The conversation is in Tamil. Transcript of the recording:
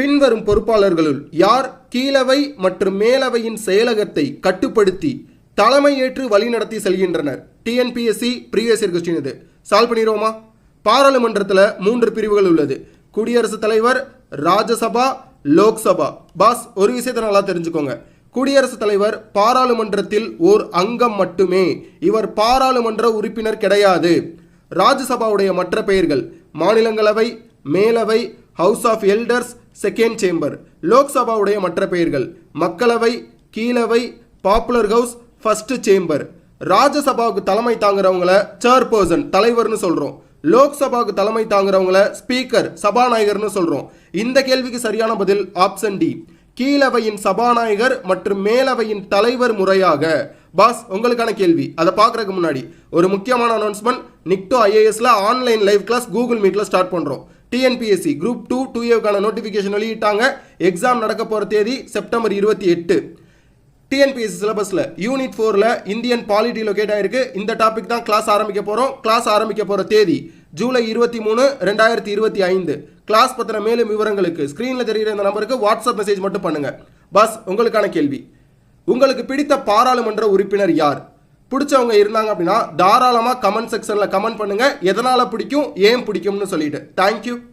பின்வரும் பொறுப்பாளர்களுள் யார் கீழவை மற்றும் மேலவையின் செயலகத்தை கட்டுப்படுத்தி தலைமை ஏற்று வழிநடத்தி செல்கின்றனர்? டிஎன்பிஎஸ்சி ப்ரீவியஸ் இயர் கொஸ்டின் இது. சால்வ் பண்ணிடுவோமா? பாராளுமன்றத்தில் 3 பிரிவுகள் உள்ளது. குடியரசுத் தலைவர், ராஜ்யசபா, லோக்சபா. பாஸ், ஒரு விஷயத்தை நல்லா தெரிஞ்சுக்கோங்க. குடியரசுத் தலைவர் பாராளுமன்றத்தில் ஓர் அங்கம் மட்டுமே. இவர் பாராளுமன்ற உறுப்பினர் கிடையாது. ராஜ்யசபாவுடைய மற்ற பெயர்கள் மாநிலங்களவை, மேலவை, house of elders, second chamber. லோக்சபாவுடைய மற்ற பெயர்கள் மக்களவை, கீழவை, பாப்புலர் ஹவுஸ், ஃபர்ஸ்ட் சேம்பர். ராஜ்யசபாவுக்கு தலைமை தாங்குறவங்கள சேர்பர்சன், தலைவர்னு சொல்றோம். லோக்சபாவுக்கு தலைமை தாங்குறவங்கள ஸ்பீக்கர், சபாநாயகர்னு சொல்றோம். இந்த கேள்விக்கு சரியான பதில் ஆப்ஷன் டி. கீழவையின் சபாநாயகர் மற்றும் மேலவையின் தலைவர் முறையாக. பாஸ், உங்களுக்கான கேள்வி. அதை பார்க்கறதுக்கு முன்னாடி ஒரு முக்கியமான அனௌன்ஸ்மெண்ட். நிக்டோ ஐஏஎஸ்ல ஆன்லைன் லைவ் கிளாஸ் கூகுள் மீட்ல ஸ்டார்ட் பண்றோம். டிஎன்பிஎஸ்சி குரூப் 2 2ஏவுக்கான நோட்டிஃபிகேஷன் வெளியிட்டாங்க. எக்ஸாம் நடக்க போகிற தேதி செப்டம்பர் 28. டிஎன்பிஎஸ்சி சிலபஸில் யூனிட் 4ல் இந்தியன் பாலிட்டி லொகேட் ஆயிருக்கு. இந்த டாபிக் தான் கிளாஸ் ஆரம்பிக்க போகிறோம். கிளாஸ் ஆரம்பிக்க போகிற தேதி ஜூலை 23, 2025. கிளாஸ் பற்றின மேலும் விவரங்களுக்கு ஸ்க்ரீனில் தெரிகிற இந்த நம்பருக்கு வாட்ஸ்அப் மெசேஜ் மட்டும் பண்ணுங்கள். பாஸ், உங்களுக்கான கேள்வி. உங்களுக்கு பிடித்த பாராளுமன்ற உறுப்பினர் யார்? பிடிச்சவங்க இருந்தாங்க அப்படின்னா தாராளமாக கமெண்ட் செக்ஷனில் கமெண்ட் பண்ணுங்கள். எதனால் பிடிக்கும், ஏன் பிடிக்கும்னு சொல்லிட்டு. தேங்க்யூ.